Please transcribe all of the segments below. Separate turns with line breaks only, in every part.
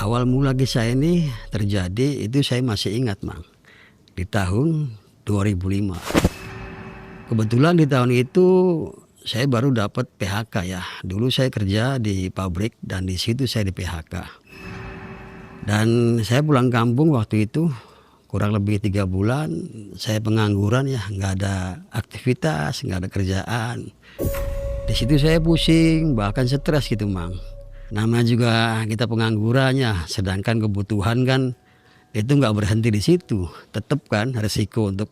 Awal mula kisah ini terjadi itu saya masih ingat, Mang. Di tahun 2005. Kebetulan di tahun itu saya baru dapat PHK ya. Dulu saya kerja di pabrik dan di situ saya di PHK. Dan saya pulang kampung waktu itu kurang lebih 3 bulan. Saya pengangguran ya, nggak ada aktivitas, nggak ada kerjaan. Di situ saya pusing, bahkan stres gitu, Mang. Namanya juga kita penganggurannya, sedangkan kebutuhan kan itu nggak berhenti di situ. Tetap kan resiko untuk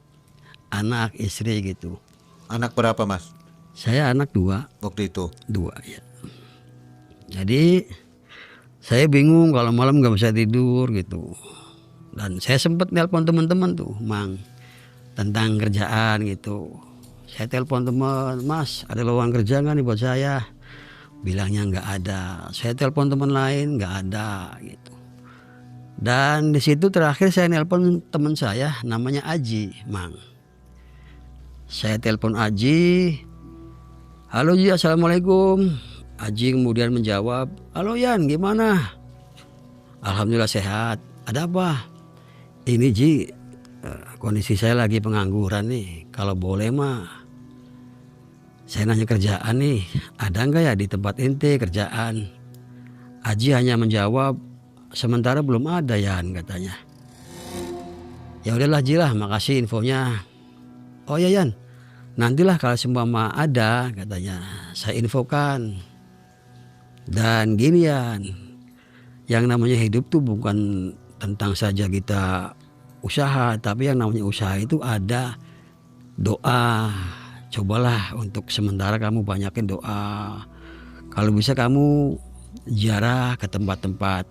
anak, istri gitu.
Anak berapa, Mas?
Saya anak 2.
Waktu itu?
2 ya. Jadi saya bingung kalau malam nggak bisa tidur gitu. Dan saya sempat nelpon teman-teman tuh, Mang, tentang kerjaan gitu. Saya telepon teman, Mas, ada lowongan kerja nggak nih buat saya? Bilangnya nggak ada. Saya telepon teman lain, nggak ada gitu. Dan di situ terakhir saya nelpon teman saya, namanya Aji, Mang. Saya telepon Aji, halo Ji, assalamualaikum. Aji kemudian menjawab, halo Yan, gimana? Alhamdulillah sehat. Ada apa? Ini Ji, kondisi saya lagi pengangguran nih. Kalau boleh mah saya nanya kerjaan nih, ada nggak ya di tempat ente kerjaan? Aji hanya menjawab, sementara belum ada Yan, katanya. Ya udahlah Ji lah, makasih infonya. Oh ya Yan, nantilah kalau seumpama ada, katanya, saya infokan. Dan gini Yan, yang namanya hidup tuh bukan tentang saja kita usaha, tapi yang namanya usaha itu ada doa. Cobalah untuk sementara kamu banyakin doa. Kalau bisa kamu ziarah ke tempat-tempat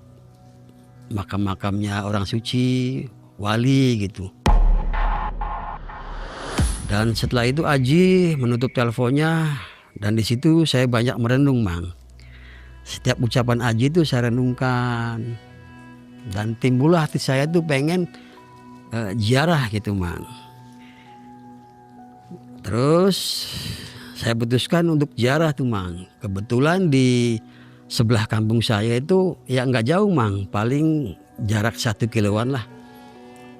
makam-makamnya orang suci, wali gitu. Dan setelah itu Aji menutup teleponnya dan di situ saya banyak merenung, Mang. Setiap ucapan Aji itu saya renungkan dan timbullah hati saya tuh pengen ziarah gitu, Mang. Terus saya putuskan untuk ziarah tuh, Mang. Kebetulan di sebelah kampung saya itu ya nggak jauh, Mang, paling jarak 1 kiloan lah.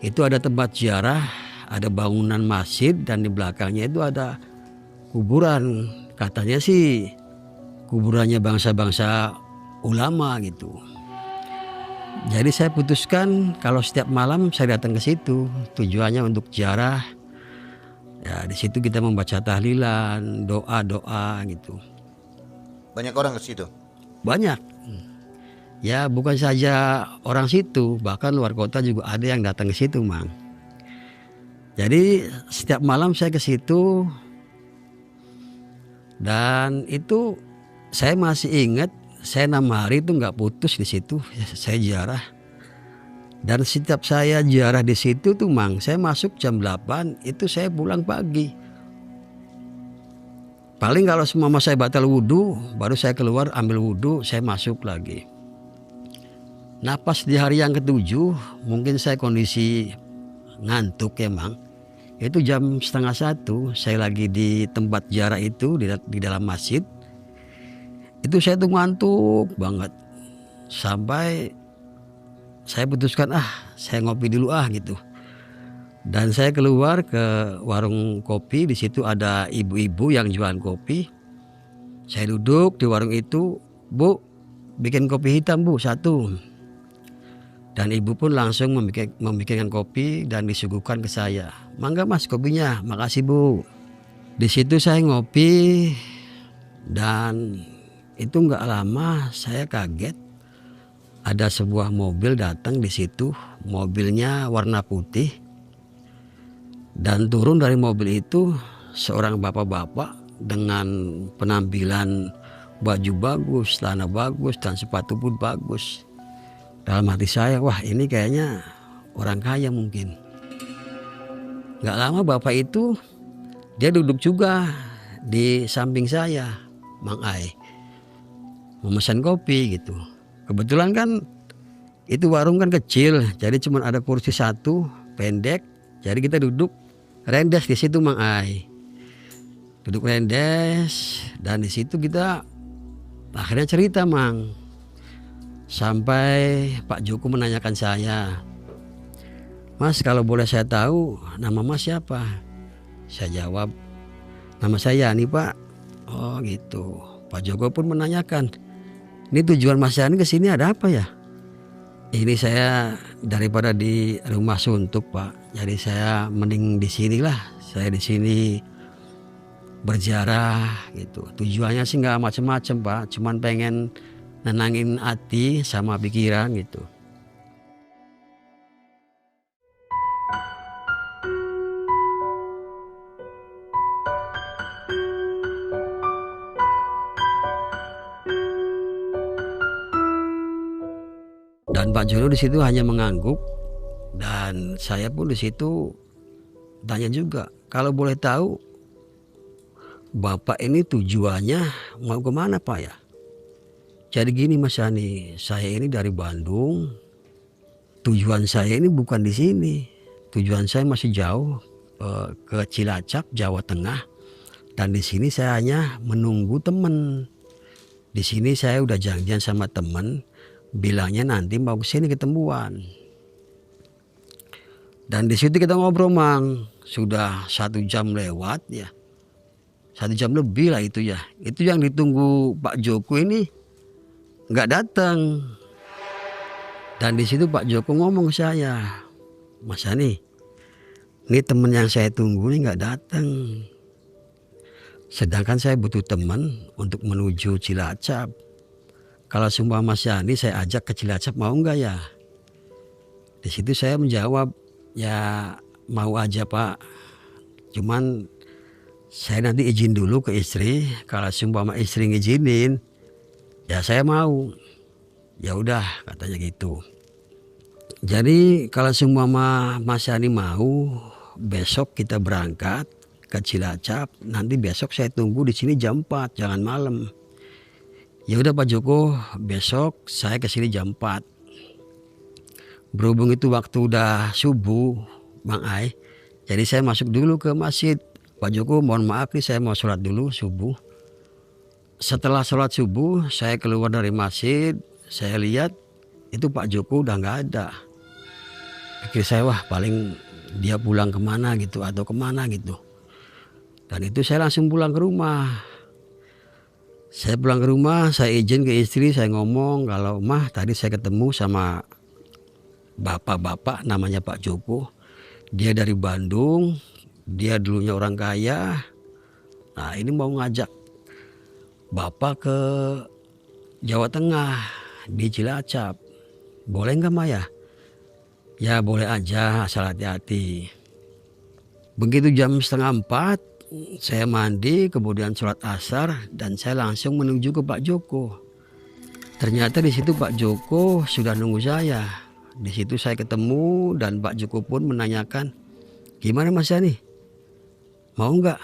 Itu ada tempat ziarah, ada bangunan masjid dan di belakangnya itu ada kuburan. Katanya sih kuburannya bangsa-bangsa ulama gitu. Jadi saya putuskan kalau setiap malam saya datang ke situ, tujuannya untuk ziarah. Ya di situ kita membaca tahlilan, doa-doa gitu.
Banyak orang ke situ?
Banyak. Ya bukan saja orang situ, bahkan luar kota juga ada yang datang ke situ, Mang. Jadi setiap malam saya ke situ dan itu saya masih ingat, saya 6 hari itu nggak putus di situ, saya ziarah. Dan setiap saya ziarah di situ tuh, Mang, saya masuk jam 8, itu saya pulang pagi. Paling kalau semua saya batal wudhu, baru saya keluar ambil wudhu, saya masuk lagi. Nah pas di hari yang ke-7, mungkin saya kondisi ngantuk ya, Mang. Itu jam 12:30, saya lagi di tempat ziarah itu di dalam masjid. Itu saya tuh ngantuk banget. Sampai saya putuskan saya ngopi dulu gitu. Dan saya keluar ke warung kopi, di situ ada ibu-ibu yang jualan kopi. Saya duduk di warung itu, Bu, bikin kopi hitam Bu 1. Dan ibu pun langsung membikinkan kopi dan disuguhkan ke saya. Mangga Mas kopinya, makasih Bu. Di situ saya ngopi dan itu nggak lama saya kaget. Ada sebuah mobil datang di situ, mobilnya warna putih. Dan turun dari mobil itu seorang bapak-bapak dengan penampilan baju bagus, celana bagus, dan sepatu pun bagus. Dalam hati saya, wah ini kayaknya orang kaya mungkin. Gak lama bapak itu dia duduk juga di samping saya, Mang Ai, memesan kopi gitu. Kebetulan kan itu warung kan kecil, jadi cuma ada kursi 1 pendek. Jadi kita duduk rendes di situ, Mang Ai. Duduk rendes dan di situ kita akhirnya cerita, Mang. Sampai Pak Joko menanyakan saya, "Mas, kalau boleh saya tahu nama Mas siapa?" Saya jawab, "Nama saya Yani, Pak." "Oh gitu." Pak Joko pun menanyakan, "Ini tujuan Mas Yani ke sini ada apa ya?" "Ini saya daripada di rumah suntuk, Pak. Jadi saya mending di sinilah. Saya di sini berziarah gitu. Tujuannya sih nggak macem-macem, Pak. Cuman pengen nenangin hati sama pikiran gitu." Dan Pak Jono di situ hanya mengangguk, dan saya pun di situ tanya juga, "Kalau boleh tahu Bapak ini tujuannya mau kemana, Pak ya?" "Jadi gini Mas Yani, saya ini dari Bandung. Tujuan saya ini bukan di sini. Tujuan saya masih jauh, ke Cilacap, Jawa Tengah. Dan di sini saya hanya menunggu temen. Di sini saya udah janjian sama temen, bilangnya nanti mau kesini ketemuan." Dan di situ kita ngobrol, Mang. Sudah 1 jam lewat ya. 1 jam lebih lah itu ya. Itu yang ditunggu Pak Joko ini nggak datang. Dan di situ Pak Joko ngomong ke saya, "Mas Yani, ini temen yang saya tunggu ini nggak datang. Sedangkan saya butuh teman untuk menuju Cilacap. Kalau semua Mas Yani saya ajak ke Cilacap mau nggak ya?" Di situ saya menjawab, "Ya mau aja Pak. Cuman saya nanti izin dulu ke istri. Kalau seumpama istri ngizinin, ya saya mau." "Ya udah," katanya gitu. "Jadi kalau seumpama Mas Yani mau, besok kita berangkat ke Cilacap. Nanti besok saya tunggu di sini jam 4, jangan malam." "Ya udah Pak Joko, besok saya ke sini jam 4. Berhubung itu waktu udah subuh, Bang Ai. Jadi saya masuk dulu ke masjid. "Pak Joko, mohon maaf nih saya mau sholat dulu subuh." Setelah sholat subuh saya keluar dari masjid, saya lihat itu Pak Joko udah nggak ada. Pikir saya, wah paling dia pulang kemana gitu atau kemana gitu. Dan itu saya langsung pulang ke rumah. Saya pulang ke rumah, saya izin ke istri, saya ngomong kalau, "Mah tadi saya ketemu sama bapak-bapak namanya Pak Joko. Dia dari Bandung, dia dulunya orang kaya. Nah ini mau ngajak Bapak ke Jawa Tengah di Cilacap. Boleh nggak Maya?" "Ya boleh aja asal hati-hati." Begitu jam setengah 4 saya mandi, kemudian sholat asar dan saya langsung menuju ke Pak Joko. Ternyata di situ Pak Joko sudah nunggu saya. Di situ saya ketemu dan Pak Joko pun menanyakan, "Gimana Mas Yani? Mau nggak?"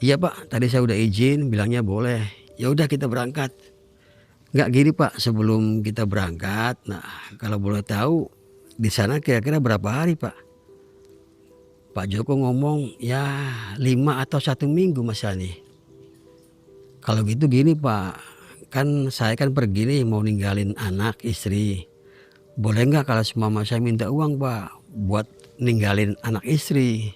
"Iya Pak, tadi saya udah izin, bilangnya boleh." "Ya udah kita berangkat." "Nggak gini Pak, sebelum kita berangkat, nah kalau boleh tahu di sana kira-kira berapa hari Pak?" Pak Joko ngomong, "Ya 5 atau 1 minggu Mas Yani." "Kalau gitu gini Pak, kan saya kan pergi nih mau ninggalin anak istri. Boleh nggak kalau semama saya minta uang Pak buat ninggalin anak istri?"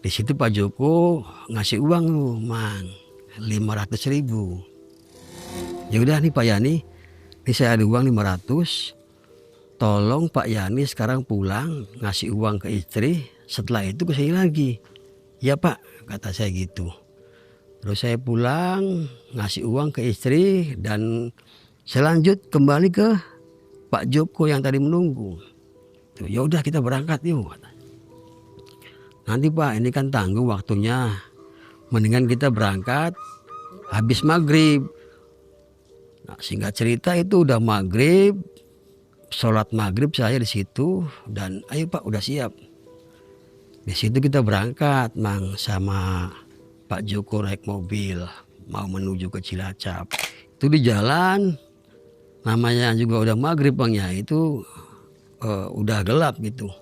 Di situ Pak Joko ngasih uang lu Mang 500.000. "Ya udah nih Pak Yani, ini saya ada uang 500. Tolong Pak Yani sekarang pulang ngasih uang ke istri. Setelah itu ke sini lagi." "Ya Pak," kata saya gitu. Terus saya pulang ngasih uang ke istri dan saya lanjut kembali ke Pak Joko yang tadi menunggu. Tuh, "Ya udah kita berangkat yuk." "Nanti Pak ini kan tanggung waktunya. Mendingan kita berangkat habis maghrib." Nah, singkat cerita itu udah maghrib, sholat maghrib saya di situ dan ayo Pak udah siap. Di situ kita berangkat Mang sama Pak Joko naik mobil mau menuju ke Cilacap. Itu di jalan namanya juga udah maghrib Bang ya, itu udah gelap gitu.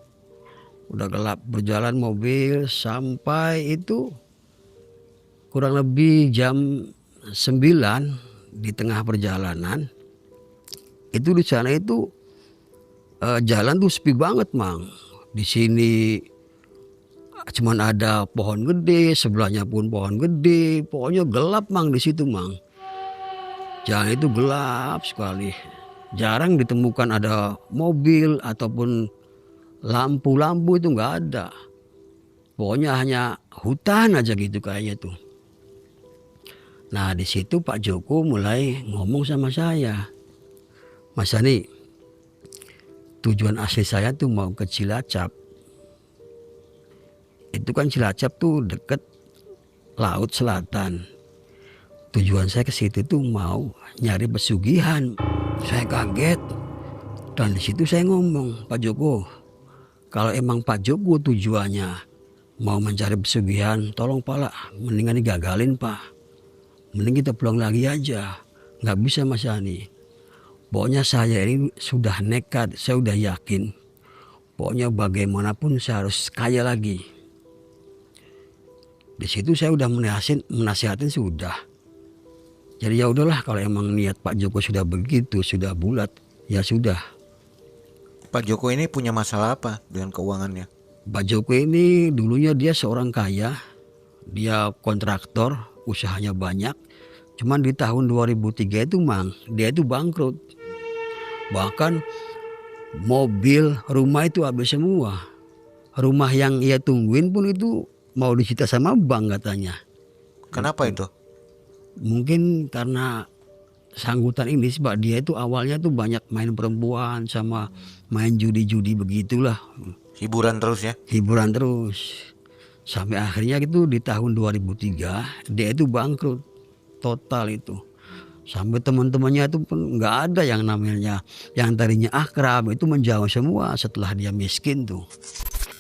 Udah gelap, berjalan mobil sampai itu kurang lebih jam 9. Di tengah perjalanan Itu di sana itu jalan tuh sepi banget Mang. Di sini cuman ada pohon gede, sebelahnya pun pohon gede. Pokoknya gelap Mang di situ Mang. Jalan itu gelap sekali. Jarang ditemukan ada mobil ataupun lampu-lampu, itu nggak ada. Pokoknya hanya hutan aja gitu kayaknya tuh. Nah di situ Pak Joko mulai ngomong sama saya, Mas Ani, tujuan asli saya tuh mau ke Cilacap. Itu kan Cilacap tuh deket laut selatan. Tujuan saya ke situ tuh mau nyari pesugihan. Saya kaget. Dan di situ saya ngomong, Pak Joko, kalau emang Pak Joko tujuannya mau mencari pesugihan, tolong Pak lah, mendingan digagalin Pak. Mending kita pulang lagi aja. Nggak bisa Mas Ani. Pokoknya saya ini sudah nekat, saya udah yakin. Pokoknya bagaimanapun saya harus kaya lagi. Di situ saya udah menasihatin sudah. Jadi ya udahlah, kalau emang niat Pak Joko sudah begitu, sudah bulat, ya sudah.
Pak Joko ini punya masalah apa dengan keuangannya?
Pak Joko ini dulunya dia seorang kaya, dia kontraktor, usahanya banyak. Cuman di tahun 2003 itu Mang, dia itu bangkrut. Bahkan mobil, rumah itu habis semua. Rumah yang ia tungguin pun itu mau disita sama bank katanya.
Kenapa itu?
Mungkin karena sanggutan ini sebab dia itu awalnya tuh banyak main perempuan sama main judi-judi begitulah.
Hiburan terus ya?
Hiburan terus. Sampai akhirnya itu di tahun 2003 dia itu bangkrut total itu. Sampai teman-temannya itu pun nggak ada yang namanya, yang tadinya akrab itu menjauh semua setelah dia miskin tuh.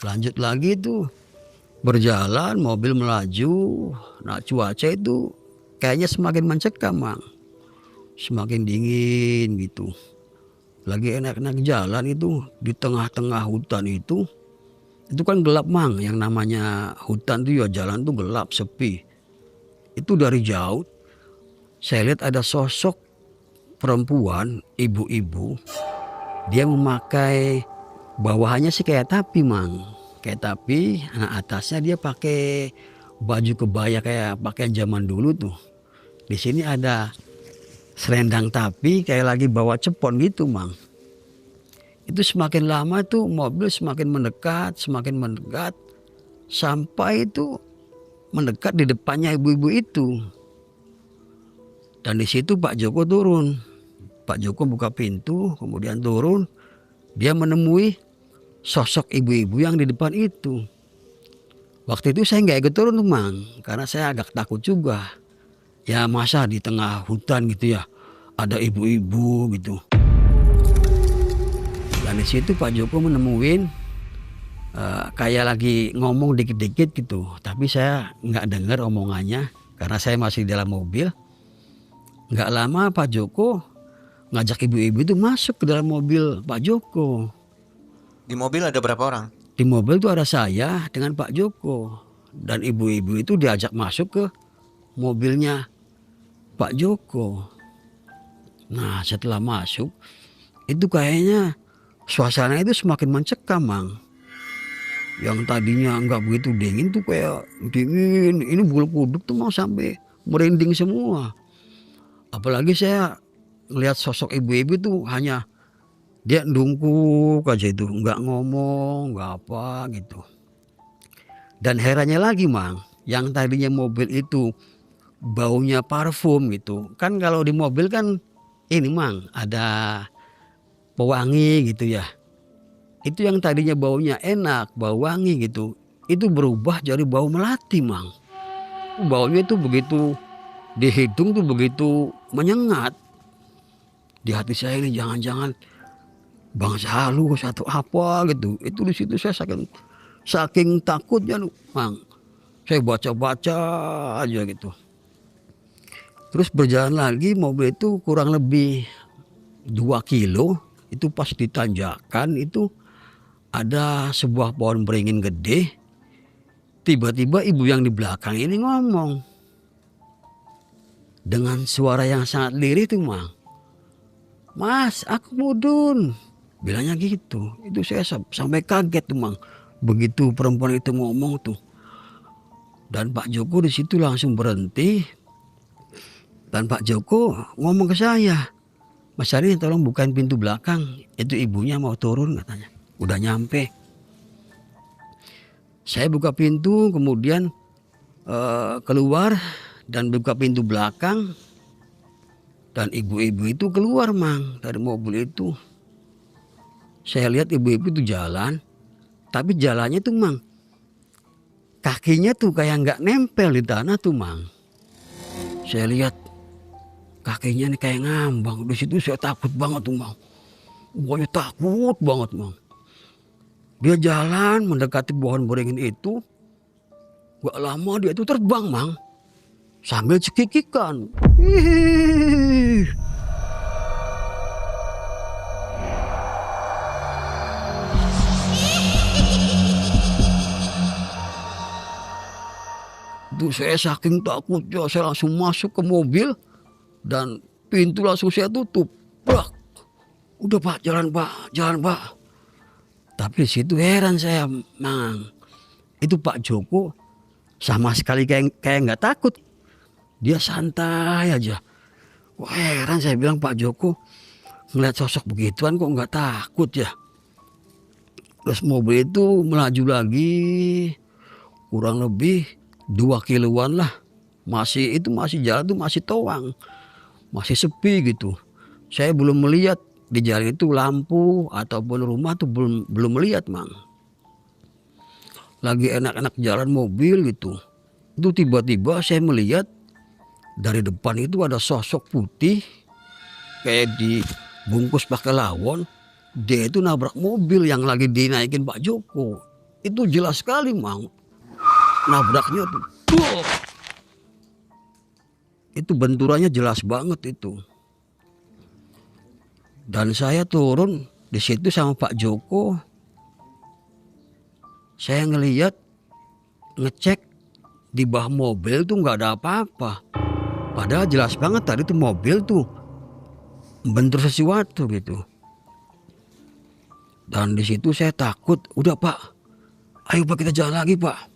Lanjut lagi tuh berjalan, mobil melaju. Nah cuaca itu kayaknya semakin mencekam Mang. Semakin dingin gitu. Lagi enak-enak jalan itu di tengah-tengah hutan itu kan gelap Mang. Yang namanya hutan tuh ya jalan tuh gelap, sepi. Itu dari jauh saya lihat ada sosok perempuan, ibu-ibu. Dia memakai bawahannya sih kayak tapi Mang. Kayak tapi, nah atasnya dia pakai baju kebaya kayak pakaian zaman dulu tuh. Di sini ada selendang tapi kayak lagi bawa cepon gitu Mang. Itu semakin lama tuh mobil semakin mendekat sampai itu mendekat di depannya ibu-ibu itu. Dan di situ Pak Joko turun. Pak Joko buka pintu, kemudian turun. Dia menemui sosok ibu-ibu yang di depan itu. Waktu itu saya nggak ikut turun Mang, karena saya agak takut juga. Ya masa di tengah hutan gitu ya, ada ibu-ibu gitu. Dan di situ Pak Joko menemuin kayak lagi ngomong dikit-dikit gitu. Tapi saya nggak dengar omongannya karena saya masih di dalam mobil. Nggak lama Pak Joko ngajak ibu-ibu itu masuk ke dalam mobil Pak Joko.
Di mobil ada berapa orang?
Di mobil itu ada saya dengan Pak Joko. Dan ibu-ibu itu diajak masuk ke mobilnya Pak Joko. Nah setelah masuk itu kayaknya suasana itu semakin mencekam Mang. Yang tadinya nggak begitu dingin tuh kayak dingin. Ini bulu kuduk tuh mau sampai merinding semua. Apalagi saya ngelihat sosok ibu-ibu tuh hanya dia dungkuk aja itu, nggak ngomong, nggak apa gitu. Dan herannya lagi Mang, yang tadinya mobil itu baunya parfum gitu. Kan kalau di mobil kan ini Mang ada pewangi gitu ya. Itu yang tadinya baunya enak, bau wangi gitu. Itu berubah jadi bau melati Mang. Baunya itu begitu di hidung tuh begitu menyengat. Di hati saya ini jangan-jangan bangsa halus atau apa gitu. Itu di situ saya saking takutnya Mang. Saya baca-baca aja gitu. Terus berjalan lagi mobil itu kurang lebih 2 kilo. Itu pas di tanjakan itu ada sebuah pohon beringin gede. Tiba-tiba ibu yang di belakang ini ngomong. Dengan suara yang sangat lirih tuh Mang. Mas, aku mudun. Bilangnya gitu. Itu saya sampai kaget tuh Mang. Begitu perempuan itu ngomong tuh. Dan Pak Joko di situ langsung berhenti. Dan Pak Joko ngomong ke saya, Mas Ari tolong bukain pintu belakang. Itu ibunya mau turun katanya. Udah nyampe. Saya buka pintu kemudian keluar dan buka pintu belakang. Dan ibu-ibu itu keluar Mang dari mobil itu. Saya lihat ibu-ibu itu jalan. Tapi jalannya tuh Mang, kakinya tuh kayak nggak nempel di tanah tuh Mang. Saya lihat kakinya nih kayak ngambang. Di situ saya takut banget tuh Mang. Pokoknya takut banget Mang. Dia jalan mendekati pohon beringin itu. Gak lama dia itu terbang Mang. Sambil cekikikan. Ih. Itu saya saking takutnya saya langsung masuk ke mobil. Dan pintu langsung saya tutup. Brak. Udah Pak, jalan Pak, jalan Pak. Tapi di situ heran saya Mang. Itu Pak Joko sama sekali kayak nggak takut. Dia santai aja. Wah heran saya bilang Pak Joko ngeliat sosok begituan kok nggak takut ya. Terus mobil itu melaju lagi kurang lebih 2 kiloan lah. Masih jalan tuh masih towang. Masih sepi gitu. Saya belum melihat di jalan itu lampu ataupun rumah tuh belum melihat Mang. Lagi enak-enak jalan mobil gitu. Itu tiba-tiba saya melihat dari depan itu ada sosok putih kayak dibungkus pakai lawon. Dia itu nabrak mobil yang lagi dinaikin Pak Joko. Itu jelas sekali Mang. Nabraknya tuh. Itu benturannya jelas banget itu. Dan saya turun di situ sama Pak Joko. Saya ngelihat ngecek di bawah mobil tuh nggak ada apa-apa. Padahal jelas banget tadi tuh mobil tuh bentur sesuatu gitu. Dan di situ saya takut. Udah Pak, ayo Pak kita jalan lagi Pak.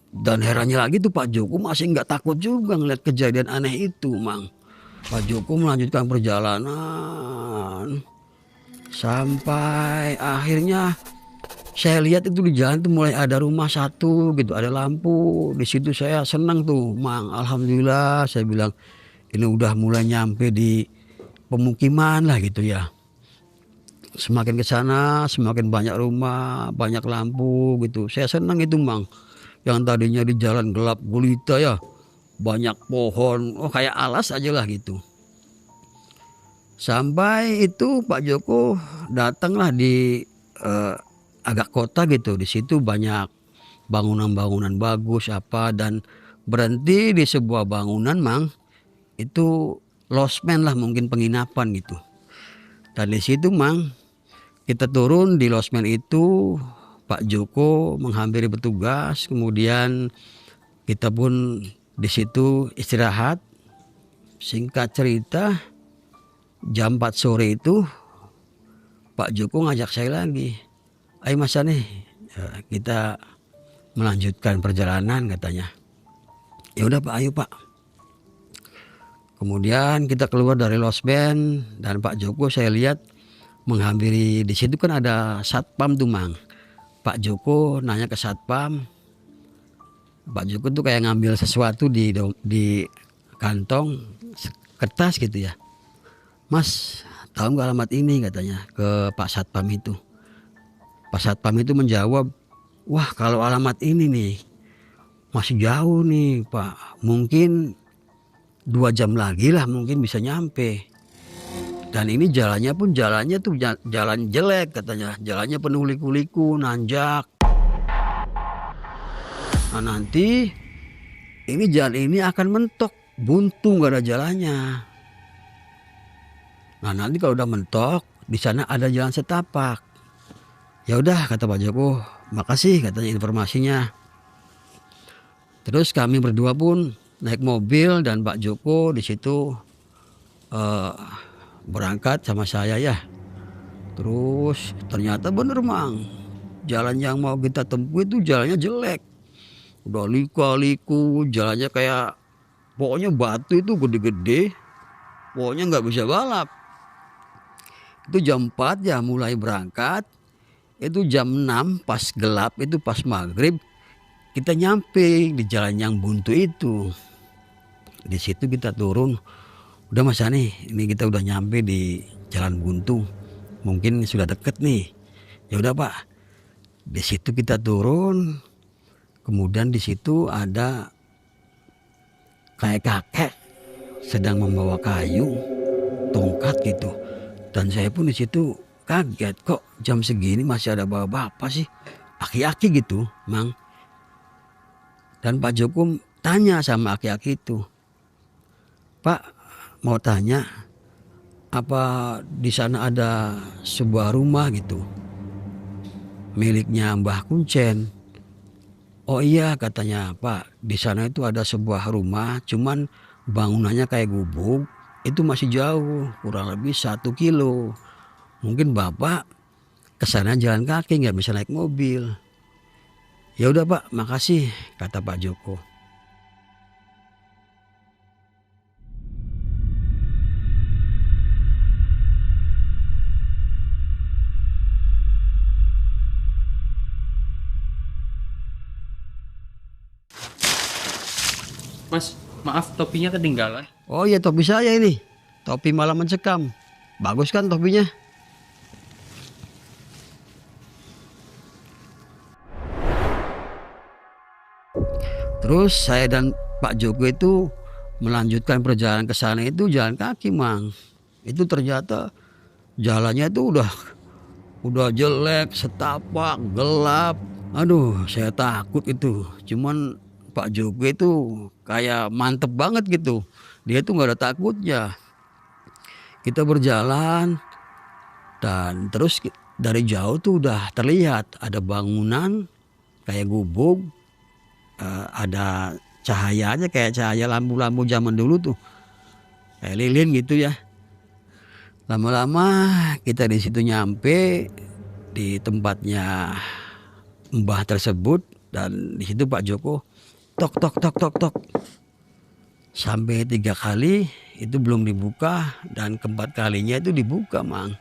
Dan herannya lagi tuh Pak Joko masih nggak takut juga ngeliat kejadian aneh itu Mang. Pak Joko melanjutkan perjalanan sampai akhirnya saya lihat itu di jalan tuh mulai ada rumah satu gitu, ada lampu. Di situ saya senang tuh Mang. Alhamdulillah saya bilang ini udah mulai nyampe di pemukiman lah gitu ya. Semakin ke sana semakin banyak rumah, banyak lampu gitu. Saya senang itu Mang. Yang tadinya di jalan gelap gulita ya, banyak pohon, kayak alas aja lah gitu. Sampai itu Pak Joko datanglah di agak kota gitu. Di situ banyak bangunan-bangunan bagus apa dan berhenti di sebuah bangunan Mang. Itu losmen lah mungkin penginapan gitu. Dan di situ Mang kita turun di losmen itu. Pak Joko menghampiri petugas, kemudian kita pun di situ istirahat. Singkat cerita, jam 4 sore itu Pak Joko ngajak saya lagi. Ayo Mas Ani, kita melanjutkan perjalanan katanya. Ya udah Pak, ayo Pak. Kemudian kita keluar dari losmen dan Pak Joko saya lihat menghampiri di situ kan ada satpam tuh Mang. Pak Joko nanya ke satpam. Pak Joko tuh kayak ngambil sesuatu di kantong kertas gitu ya. Mas, tahu nggak alamat ini katanya ke Pak Satpam itu. Pak Satpam itu menjawab, wah kalau alamat ini nih masih jauh nih Pak. Mungkin 2 jam lagi lah mungkin bisa nyampe. Dan ini jalannya tuh jalan jelek katanya. Jalannya penuh liku-liku, nanjak. Nah nanti ini jalan ini akan mentok, buntu nggak ada jalannya. Nah nanti kalau udah mentok, di sana ada jalan setapak. Ya udah kata Pak Joko, makasih katanya informasinya. Terus kami berdua pun naik mobil dan Pak Joko di situ berangkat sama saya ya. Terus ternyata bener Mang, jalan yang mau kita tempuh itu jalannya jelek. Udah liku-liku, jalannya kayak pokoknya batu itu gede-gede, pokoknya nggak bisa balap. Itu jam 4 ya mulai berangkat, itu jam 6 pas gelap, itu pas maghrib kita nyampe di jalan yang buntu itu. Di situ kita turun, udah Mas nih, ini kita udah nyampe di jalan buntu, mungkin sudah deket nih. Ya udah Pak, di situ kita turun. Kemudian di situ ada kayak kakek sedang membawa kayu, tongkat gitu. Dan saya pun di situ kaget, kok jam segini masih ada bapak-bapak sih, aki-aki gitu, Mang. Dan Pak Joko tanya sama aki-aki itu, Pak mau tanya, apa di sana ada sebuah rumah gitu, miliknya Mbah Kuncen? Oh iya katanya Pak, di sana itu ada sebuah rumah, cuman bangunannya kayak gubuk, itu masih jauh, kurang lebih 1 kilo. Mungkin Bapak kesana jalan kaki, nggak bisa naik mobil. Ya udah Pak, makasih, kata Pak Joko.
Mas, maaf topinya ketinggalan.
Oh iya topi saya ini, topi malam mencekam. Bagus kan topinya? Terus saya dan Pak Joko itu melanjutkan perjalanan ke sana itu jalan kaki Mang. Itu ternyata jalannya itu udah jelek, setapak, gelap. Aduh, saya takut itu. Cuman Pak Joko itu kayak mantep banget gitu. Dia tuh nggak ada takutnya. Kita berjalan dan terus dari jauh tuh udah terlihat ada bangunan kayak gubuk, ada cahayanya kayak cahaya lampu-lampu zaman dulu tuh, kayak lilin gitu ya. Lama-lama kita di situ nyampe di tempatnya mbah tersebut dan di situ Pak Joko tok tok tok tok tok sampai 3 kali itu belum dibuka dan keempat kalinya itu dibuka Mang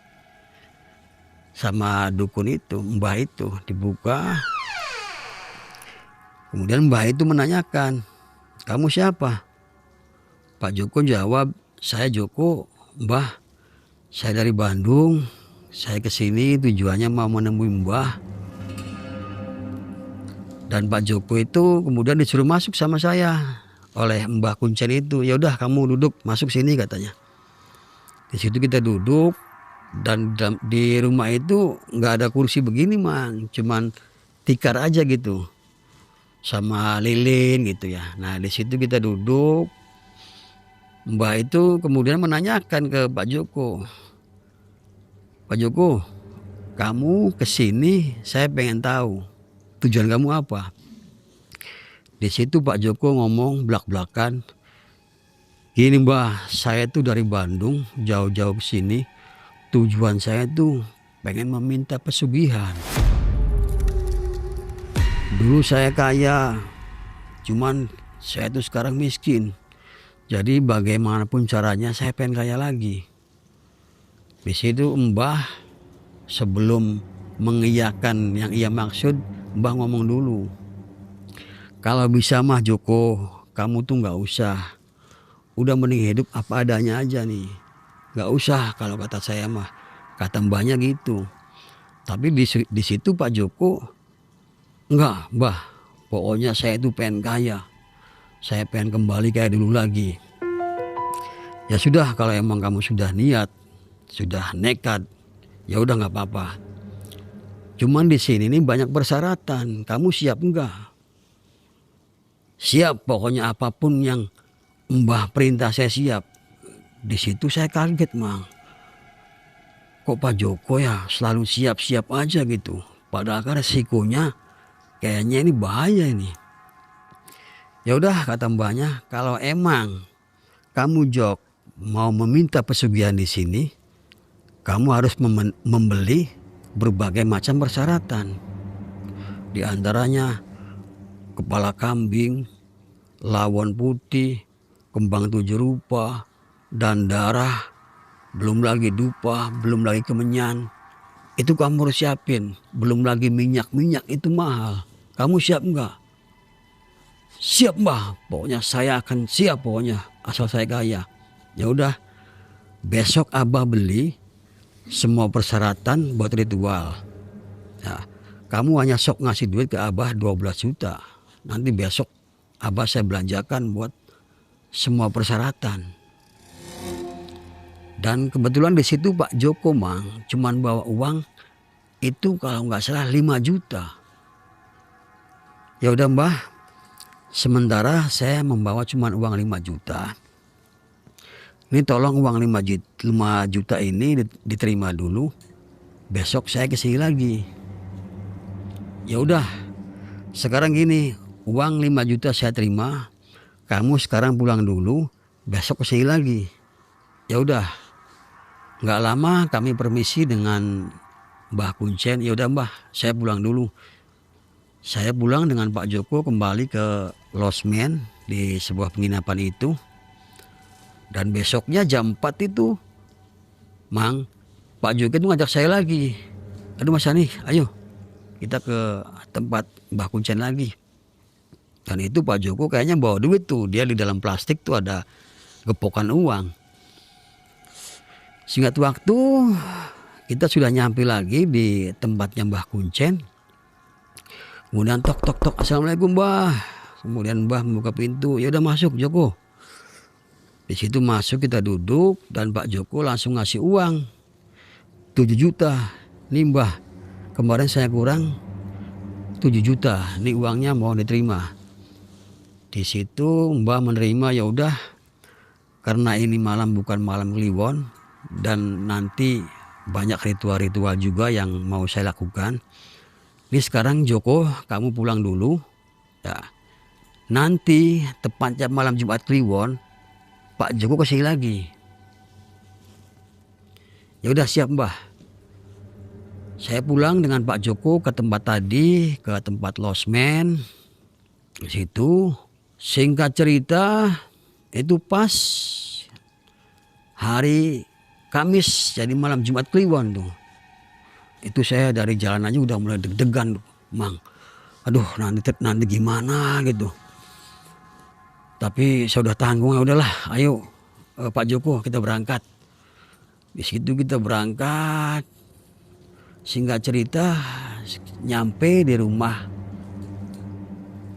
sama dukun itu, mbah itu dibuka. Kemudian mbah itu menanyakan, kamu siapa? Pak Joko jawab, saya Joko, Mbah. Saya dari Bandung, saya kesini tujuannya mau menemui Mbah. Dan Pak Joko itu kemudian disuruh masuk sama saya oleh Mbah Kuncen itu. Ya udah kamu duduk, masuk sini katanya. Di situ kita duduk dan di rumah itu nggak ada kursi begini Mang, cuman tikar aja gitu sama lilin gitu ya. Nah di situ kita duduk. Mbah itu kemudian menanyakan ke Pak Joko, Pak Joko, kamu kesini saya pengen tahu tujuan kamu apa. Di situ Pak Joko ngomong belak-belakan, gini Mbah, saya tuh dari Bandung jauh-jauh kesini, tujuan saya tuh pengen meminta pesugihan. Dulu saya kaya, cuman saya tuh sekarang miskin. Jadi bagaimanapun caranya saya pengen kaya lagi. Di situ Mbah sebelum mengiyakan yang ia maksud, Mbah ngomong dulu. Kalau bisa mah Joko, kamu tuh nggak usah. Udah mending hidup apa adanya aja nih. Nggak usah kalau kata saya mah. Kata Mbahnya gitu. Tapi di situ Pak Joko, enggak Mbah, pokoknya saya itu pengen kaya. Saya pengen kembali kayak dulu lagi. Ya sudah kalau emang kamu sudah niat, sudah nekat, ya udah nggak apa-apa. Cuman di sini nih banyak persyaratan. Kamu siap enggak? Siap, pokoknya apapun yang Mbah perintah saya siap. Di situ saya kaget Mang. Kok Pak Joko ya selalu siap-siap aja gitu. Padahal kan resikonya kayaknya ini bahaya ini. Ya udah kata Mbahnya, kalau emang kamu Jok mau meminta pesugihan di sini, kamu harus membeli berbagai macam persyaratan. Di antaranya kepala kambing, lawon putih, kembang 7 rupa, dan darah, belum lagi dupa, belum lagi kemenyan. Itu kamu harus siapin. Belum lagi minyak itu mahal. Kamu siap enggak? Siap mbah, pokoknya saya akan siap pokoknya, asal saya kaya. Ya udah, besok abah beli semua persyaratan buat ritual. Nah, kamu hanya sok ngasih duit ke abah 12 juta. Nanti besok abah saya belanjakan buat semua persyaratan. Dan kebetulan di situ Pak Joko Mang cuman bawa uang itu kalau nggak salah 5 juta. Ya udah mbah, sementara saya membawa cuman uang 5 juta. Ini tolong uang 5 juta ini diterima dulu. Besok saya kesini lagi. Ya udah, sekarang gini, uang 5 juta saya terima. Kamu sekarang pulang dulu, besok kesini lagi. Ya udah, nggak lama kami permisi dengan Mbah Kuncen. Ya udah mbah, saya pulang dulu. Saya pulang dengan Pak Joko kembali ke losmen di sebuah penginapan itu. Dan besoknya jam 4 itu, Mang, Pak Joko itu ngajak saya lagi. Aduh Mas Hani, ayo kita ke tempat Mbah Kuncen lagi. Dan itu Pak Joko kayaknya bawa duit tuh. Dia di dalam plastik tuh ada gepokan uang. Singkat waktu, kita sudah nyampe lagi di tempatnya Mbah Kuncen. Kemudian tok tok tok, assalamualaikum mbah. Kemudian mbah membuka pintu, ya udah masuk Joko. Di situ masuk, kita duduk dan Pak Joko langsung ngasih uang 7 juta. Nih mbah, kemarin saya kurang 7 juta. Nih uangnya mau diterima. Di situ mbah menerima, ya udah. Karena ini malam bukan malam kliwon dan nanti banyak ritual-ritual juga yang mau saya lakukan. Ini sekarang Joko, kamu pulang dulu. Ya. Nanti tepatnya malam Jumat Kliwon, Pak Joko kesini lagi. Ya udah siap mbah. Saya pulang dengan Pak Joko ke tempat tadi, ke tempat losmen. Di situ, singkat cerita, itu pas hari Kamis, jadi malam Jumat Kliwon tuh. Itu saya dari jalan aja udah mulai deg-degan, Mang. Aduh, nanti gimana gitu. Tapi saya udah tanggung, ya udahlah, ayo Pak Joko kita berangkat. Di situ kita berangkat. Singkat cerita, nyampe di rumah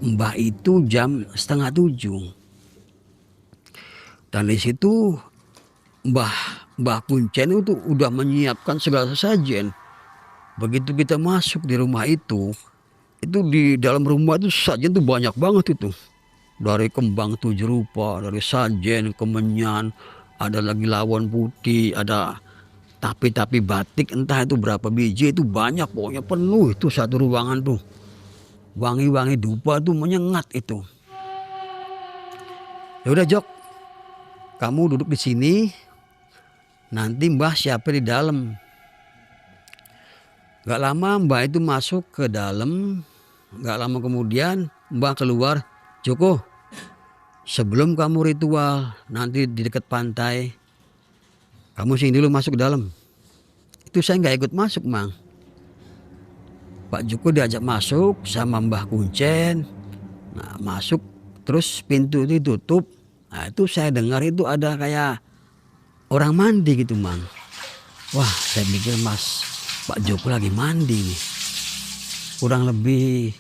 Mbah itu jam 6:30. Dan di situ Mbah Kuncen itu udah menyiapkan segala sesajen. Begitu kita masuk di rumah itu di dalam rumah itu sajen tuh banyak banget itu. Dari kembang 7 rupa, dari sajen, kemenyan, ada lagi lawon putih, ada tapi batik entah itu berapa biji, itu banyak pokoknya penuh itu satu ruangan tuh. Wangi-wangi dupa tuh menyengat itu. Ya udah Jok, kamu duduk di sini, nanti Mbah siapin di dalam. Gak lama Mbah itu masuk ke dalam. Gak lama kemudian Mbah keluar, Joko, sebelum kamu ritual nanti di dekat pantai, kamu sini dulu masuk ke dalam. Itu saya gak ikut masuk Mang. Pak Joko diajak masuk sama Mbah Kuncen. Nah masuk, terus pintu itu ditutup. Nah itu saya dengar itu ada kayak orang mandi gitu Mang. Wah saya pikir Pak Joko lagi mandi nih. Kurang lebih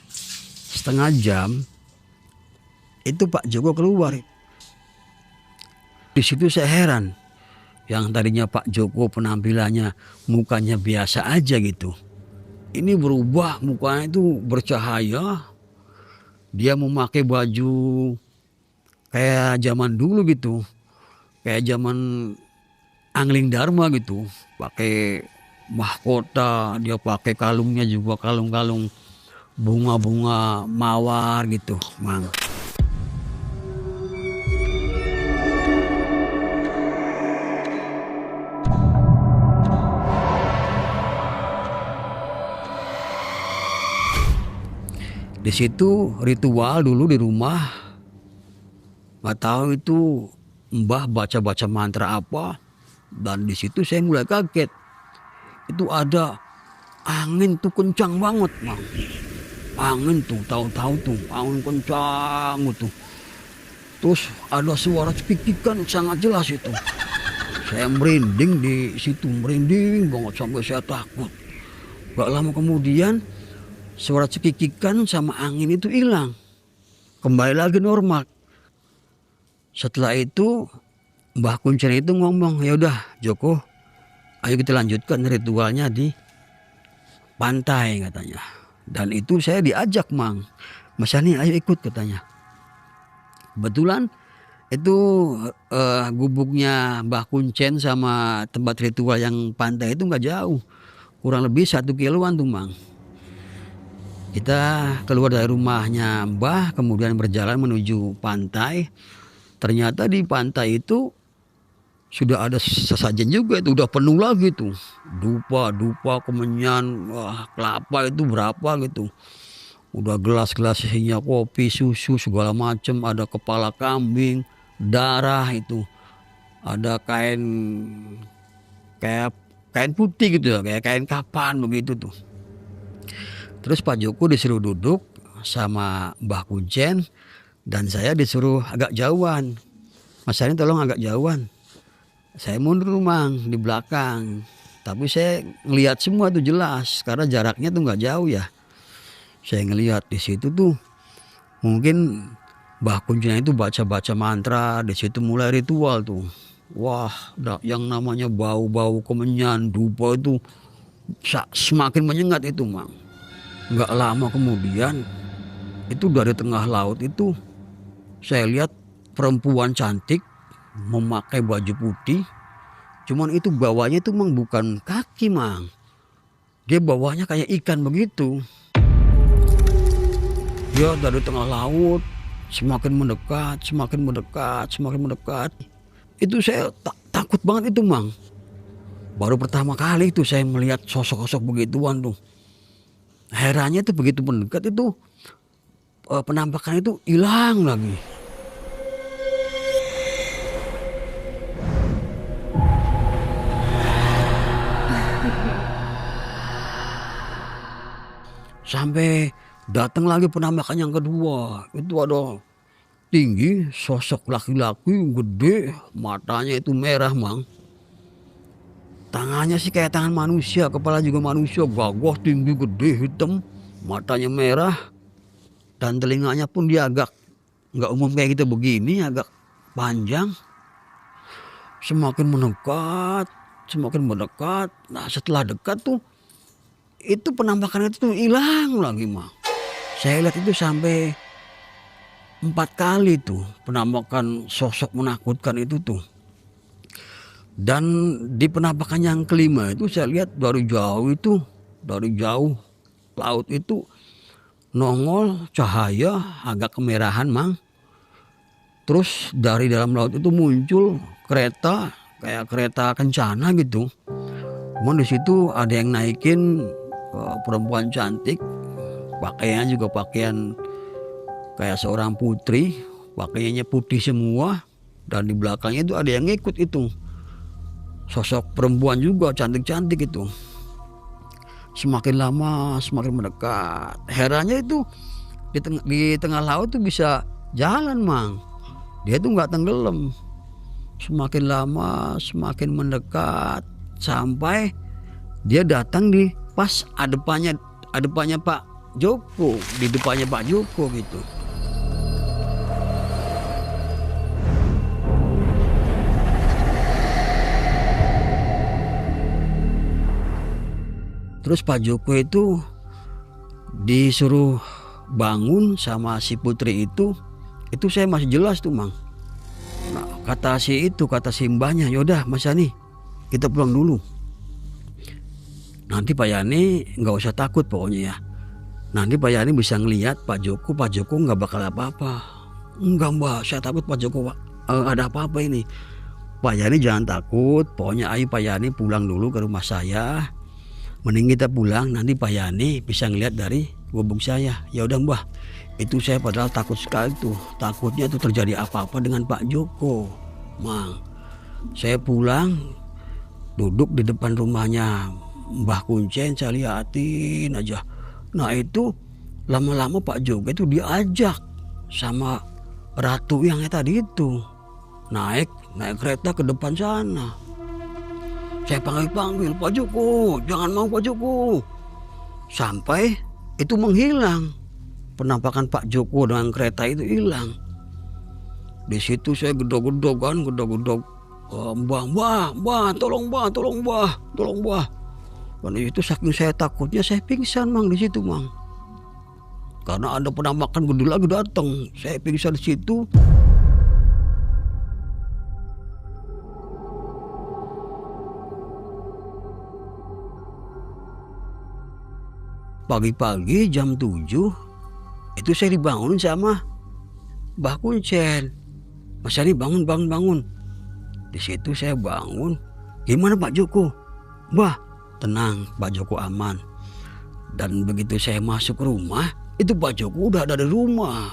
setengah jam itu Pak Joko keluar. Di situ saya heran. Yang tadinya Pak Joko penampilannya mukanya biasa aja gitu. Ini berubah, mukanya itu bercahaya. Dia memakai baju kayak zaman dulu gitu. Kayak zaman Angling Dharma gitu. Pakai mahkota, dia pakai kalungnya juga kalung-kalung bunga-bunga mawar gitu, Mang. Di situ ritual dulu di rumah, nggak tahu itu mbah baca-baca mantra apa, dan di situ saya mulai kaget. Itu ada angin tuh kencang banget, Mang. Angin tuh, tahu-tahu tuh, angin kencang tuh. Terus ada suara cekikikan sangat jelas itu. Saya merinding di situ, merinding banget sampai saya takut. Gak lama kemudian suara cekikikan sama angin itu hilang, kembali lagi normal. Setelah itu Mbah Kuncen itu ngomong, ya udah Joko, ayo kita lanjutkan ritualnya di pantai katanya. Dan itu saya diajak, Mang. Mas Yani ayo ikut katanya. Kebetulan itu gubuknya Mbah Kuncen sama tempat ritual yang pantai itu nggak jauh, kurang lebih 1 kiloan tuh, Mang. Kita keluar dari rumahnya Mbah, kemudian berjalan menuju pantai. Ternyata di pantai itu sudah ada sesajen juga, itu udah penuh lagi tuh. Dupa, kemenyan, wah, kelapa itu berapa gitu. Udah gelas-gelas isinya kopi, susu segala macam, ada kepala kambing, darah itu. Ada kain kayak kain putih gitu ya, kayak kain kapan begitu tuh. Terus Pak Joko disuruh duduk sama Mbah Kuncen dan saya disuruh agak jauhan. Mas Yani tolong agak jauhan. Saya mundur, Mang, di belakang. Tapi saya ngelihat semua tuh jelas karena jaraknya tuh nggak jauh ya. Saya ngelihat di situ tuh mungkin Mbah Kuncen itu baca-baca mantra, di situ mulai ritual tuh. Wah, yang namanya bau-bau kemenyan, dupa itu semakin menyengat itu, Mang. Nggak lama kemudian itu dari tengah laut itu saya lihat perempuan cantik memakai baju putih. Cuman itu bawahnya itu, Mang, bukan kaki, Mang. Dia bawahnya kayak ikan begitu. Dia dari tengah laut semakin mendekat, semakin mendekat, semakin mendekat. Itu saya takut banget itu, Mang. Baru pertama kali itu saya melihat sosok-sosok begituan tuh. Herannya itu begitu mendekat itu penampakan itu hilang lagi. Sampai datang lagi penampakan yang kedua. Itu ada tinggi, sosok laki-laki gede, matanya itu merah, Mang. Tangannya sih kayak tangan manusia, kepala juga manusia, gagah, tinggi, gede, hitam, matanya merah, dan telinganya pun dia agak nggak umum kayak kita begini, agak panjang. Semakin mendekat, semakin mendekat. Nah, setelah dekat tuh, itu penampakan itu tuh hilang lagi, Mang. Saya lihat itu sampai 4 kali tuh penampakan sosok menakutkan itu tuh. Dan di penampakan yang kelima itu saya lihat dari jauh laut itu nongol cahaya agak kemerahan, Mang. Terus dari dalam laut itu muncul kereta, kayak kereta kencana gitu. Cuman di situ ada yang naikin perempuan cantik, pakaiannya juga pakaian kayak seorang putri, pakaiannya putih semua, dan di belakangnya itu ada yang ngikut itu. Sosok perempuan juga cantik-cantik itu. Semakin lama semakin mendekat. Herannya itu di tengah laut tuh bisa jalan, Mang. Dia tuh nggak tenggelam. Semakin lama semakin mendekat sampai dia datang di pas depannya Pak Joko, di depannya Pak Joko gitu. Terus Pak Joko itu disuruh bangun sama si putri itu saya masih jelas tuh, Mang. Nah, kata si mbahnya, yaudah Mas Yani, kita pulang dulu. Nanti Pak Yani nggak usah takut pokoknya ya. Nanti Pak Yani bisa ngelihat Pak Joko nggak bakal apa-apa. Enggak, Mbak, saya takut Pak Joko ada apa-apa ini. Pak Yani jangan takut, pokoknya ayo Pak Yani pulang dulu ke rumah saya. Mending kita pulang, nanti Pak Yani bisa ngelihat dari gubuk saya. Ya udah Mbah, itu saya padahal takut sekali tuh, takutnya itu terjadi apa-apa dengan Pak Joko. Mang, saya pulang duduk di depan rumahnya Mbah Kuncen, saya liatin aja. Nah itu lama-lama Pak Joko itu diajak sama ratu yang tadi itu naik kereta ke depan sana. Saya panggil Pak Joko, jangan mau Pak Joko. Sampai itu menghilang, penampakan Pak Joko dengan kereta itu hilang. Di situ saya gedog-gedog. Mbah, tolong Mbah. Dan itu saking saya takutnya saya pingsan Mang di situ Mang. Karena ada penampakan gede lagi datang, saya pingsan di situ. Pagi-pagi jam 7 itu saya dibangunin sama Mbah Kuncen. Mas Ari bangun. Di situ saya bangun. Gimana Pak Joko? Mbah, tenang, Pak Joko aman. Dan begitu saya masuk rumah, itu Pak Joko udah ada di rumah.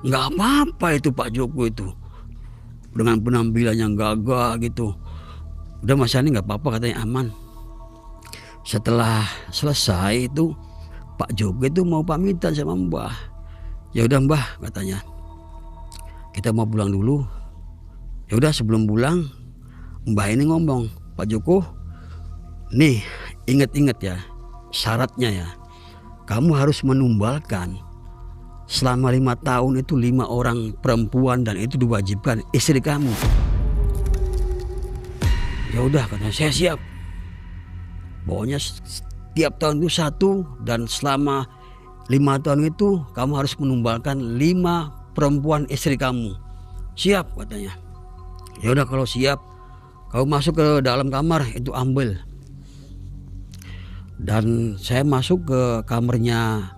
Nggak apa-apa itu Pak Joko itu. Dengan penampilan yang gagah gitu. Udah Mas Ani nggak apa-apa katanya, aman. Setelah selesai itu Pak Joko itu mau pamitan sama Mbah. Ya udah Mbah katanya, kita mau pulang dulu. Ya udah sebelum pulang Mbah ini ngomong, Pak Joko, nih inget-inget ya syaratnya ya, kamu harus menumbalkan selama 5 tahun itu 5 orang perempuan dan itu diwajibkan istri kamu. Ya udah katanya, saya siap. Pokoknya setiap tahun itu 1 dan selama 5 tahun itu kamu harus menumbalkan 5 perempuan istri kamu. Siap katanya. Ya udah kalau siap, kamu masuk ke dalam kamar itu ambil. Dan saya masuk ke kamarnya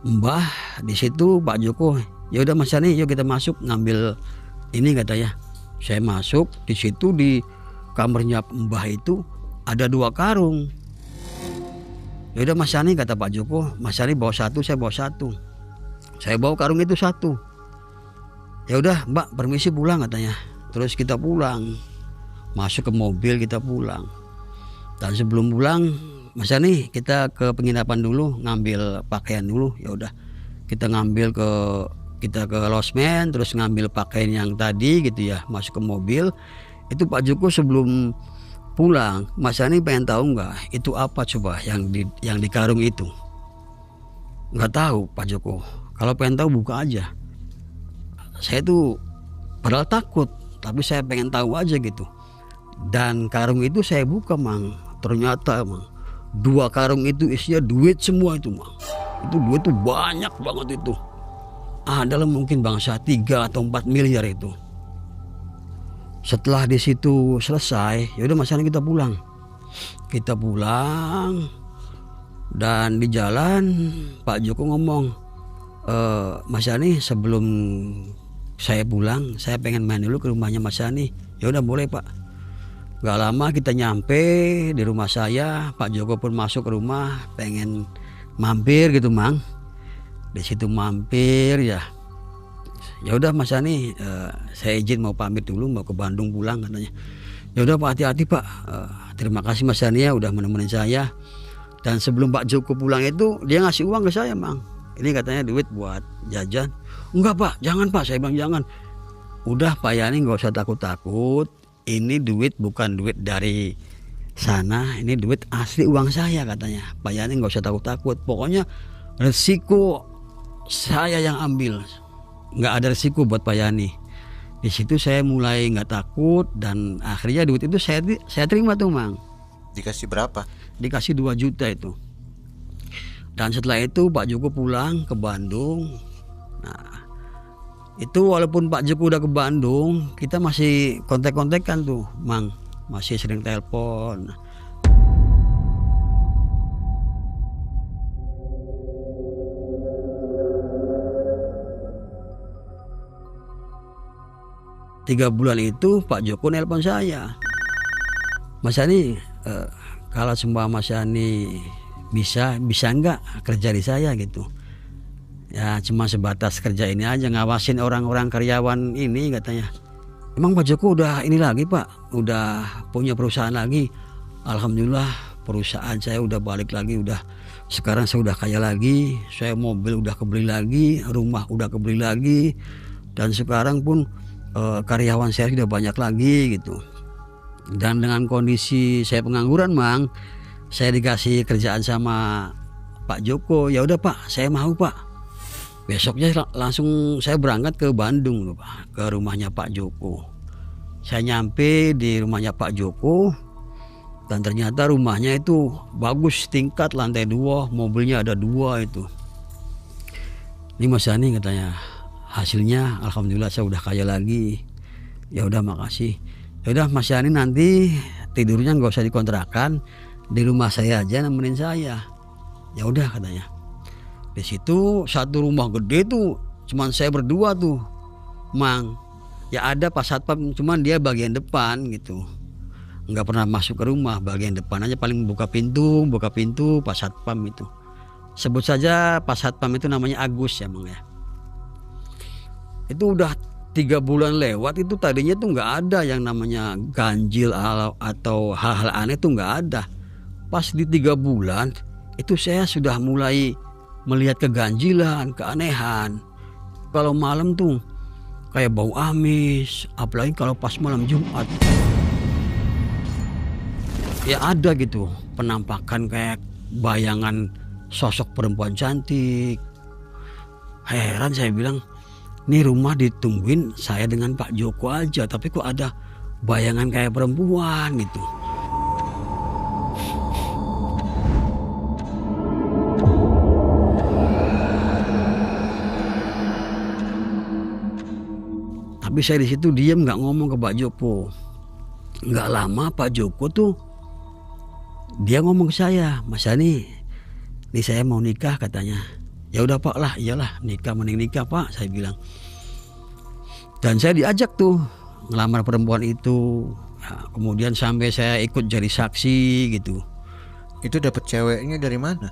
Mbah. Di situ Pak Joko, ya udah Mas Ani, yuk kita masuk ngambil ini katanya. Saya masuk di situ, di kamarnya Mbah itu ada 2 karung. Ya udah Mas Ani kata Pak Joko, Mas Ani bawa 1, saya bawa 1. Saya bawa karung itu 1. Ya udah Mbak, permisi pulang katanya. Terus kita pulang, masuk ke mobil kita pulang. Dan sebelum pulang, Mas Ani kita ke penginapan dulu, ngambil pakaian dulu. Ya udah kita ke losmen, terus ngambil pakaian yang tadi gitu ya, masuk ke mobil. Itu Pak Joko sebelum pulang, Mas Ani pengen tahu nggak itu apa coba yang di karung itu? Nggak tahu Pak Joko. Kalau pengen tahu buka aja. Saya tuh padahal takut, tapi saya pengen tahu aja gitu. Dan karung itu saya buka Mang, ternyata Mang 2 karung itu isinya duit semua itu Mang. Itu duit tuh banyak banget itu. Adalah mungkin bangsa 3 atau 4 miliar itu. Setelah di situ selesai, ya udah Mas Ani kita pulang. Kita pulang dan di jalan Pak Joko ngomong, Mas Ani sebelum saya pulang, saya pengen main dulu ke rumahnya Mas Ani. Ya udah boleh Pak. Gak lama kita nyampe di rumah saya, Pak Joko pun masuk ke rumah, pengen mampir gitu Mang. Di situ mampir ya. Ya udah Mas Ani, saya izin mau pamit dulu, mau ke Bandung pulang katanya. Ya udah Pak, hati-hati Pak. Terima kasih Mas Ani ya udah menemenin saya. Dan sebelum Pak Joko pulang itu dia ngasih uang ke saya Mang. Ini katanya duit buat jajan. Enggak Pak, jangan Pak, saya bilang jangan. Udah Pak Yani nggak usah takut-takut. Ini duit bukan duit dari sana, ini duit asli uang saya katanya. Pak Yani nggak usah takut-takut. Pokoknya resiko saya yang ambil. Nggak ada resiko buat Pak Yani. Di situ saya mulai nggak takut dan akhirnya duit itu saya terima tuh Mang.
Dikasih berapa?
Dikasih 2 juta itu. Dan setelah itu Pak Joko pulang ke Bandung. Nah itu walaupun Pak Joko udah ke Bandung, kita masih kontak-kontakan tuh Mang. Masih sering telepon. 3 bulan itu Pak Joko nelpon saya, Mas Ani, kalau semua Mas Ani bisa nggak kerja di saya gitu. Ya cuma sebatas kerja ini aja, ngawasin orang-orang karyawan ini katanya. Emang Pak Joko udah ini lagi Pak, udah punya perusahaan lagi. Alhamdulillah perusahaan saya udah balik lagi, sekarang saya udah kaya lagi, saya mobil udah kebeli lagi, rumah udah kebeli lagi, dan sekarang pun karyawan saya sudah banyak lagi gitu. Dan dengan kondisi saya pengangguran Mang, saya dikasih kerjaan sama Pak Joko. Ya udah Pak, saya mau Pak. Besoknya langsung saya berangkat ke Bandung loh Pak, ke rumahnya Pak Joko. Saya nyampe di rumahnya Pak Joko, dan ternyata rumahnya itu bagus, tingkat lantai 2, mobilnya ada 2 itu. Ini Mas Yani katanya, hasilnya alhamdulillah saya udah kaya lagi. Ya udah makasih. Ya udah Mas Yani nanti tidurnya nggak usah dikontrakan, di rumah saya aja nemenin saya. Ya udah katanya. Di situ satu rumah gede tuh, cuman saya berdua tuh, Mang. Ya ada Pak Satpam, cuman dia bagian depan gitu. Nggak pernah masuk ke rumah, bagian depan aja paling buka pintu Pak Satpam itu. Sebut saja Pak Satpam itu namanya Agus ya Mang ya. Itu udah 3 bulan lewat, itu tadinya tuh nggak ada yang namanya ganjil atau hal-hal aneh tuh nggak ada. Pas di 3 bulan itu saya sudah mulai melihat keganjilan, keanehan. Kalau malam tuh kayak bau amis, apalagi kalau pas malam Jumat. Ya ada gitu penampakan kayak bayangan sosok perempuan cantik. Heran saya bilang, ini rumah ditungguin saya dengan Pak Joko aja, tapi kok ada bayangan kayak perempuan gitu. Tapi saya di situ diam, nggak ngomong ke Pak Joko. Nggak lama Pak Joko tuh dia ngomong ke saya, Mas Yani, ini saya mau nikah katanya. Ya udah Pak lah, iyalah nikah, mending nikah Pak, saya bilang. Dan saya diajak tuh ngelamar perempuan itu. Nah, kemudian sampai saya ikut jadi saksi gitu.
Itu dapat ceweknya dari mana?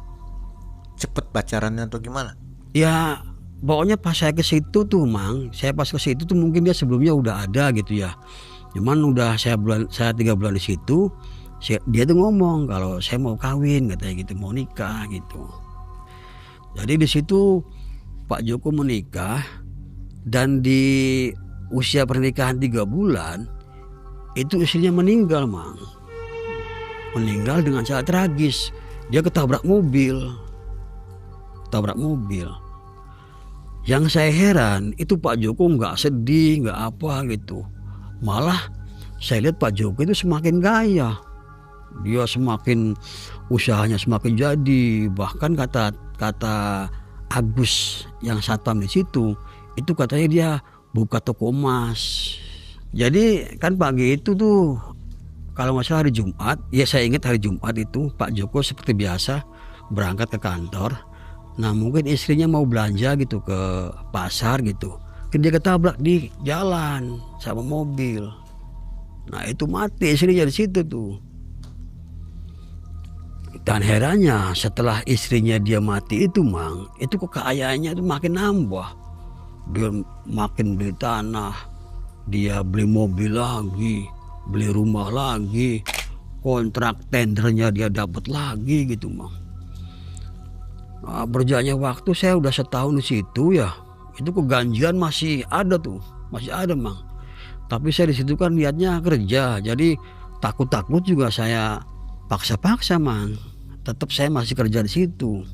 Cepet pacarannya atau gimana?
Ya pokoknya pas saya ke situ tuh Mang, saya pas ke situ tuh mungkin dia sebelumnya udah ada gitu ya. Cuman udah saya 3 bulan di situ, dia tuh ngomong kalau saya mau kawin katanya gitu, mau nikah gitu. Jadi di situ Pak Joko menikah, dan di usia pernikahan 3 bulan itu istrinya meninggal Mang. Meninggal dengan cara tragis. Dia ketabrak mobil. Yang saya heran itu Pak Joko nggak sedih, nggak apa gitu. Malah saya lihat Pak Joko itu semakin kaya. Dia semakin, usahanya semakin jadi. Bahkan kata Agus yang satpam di situ, itu katanya dia buka toko emas. Jadi kan pagi itu tuh, kalau nggak salah hari Jumat, ya saya ingat hari Jumat itu Pak Joko seperti biasa berangkat ke kantor. Nah mungkin istrinya mau belanja gitu ke pasar gitu, dia ketabrak di jalan sama mobil. Nah itu mati istrinya di situ tuh. Dan herannya setelah istrinya dia mati itu Mang, itu kekayaannya itu makin nambah. Dia makin beli tanah, dia beli mobil lagi, beli rumah lagi, kontrak tendernya dia dapat lagi gitu Mang. Nah, berjalannya waktu saya udah setahun di situ ya, itu keganjilan masih ada tuh, masih ada Mang. Tapi saya di situ kan niatnya kerja, jadi takut-takut juga saya paksa-paksa Mang. Tetap saya masih kerja di situ.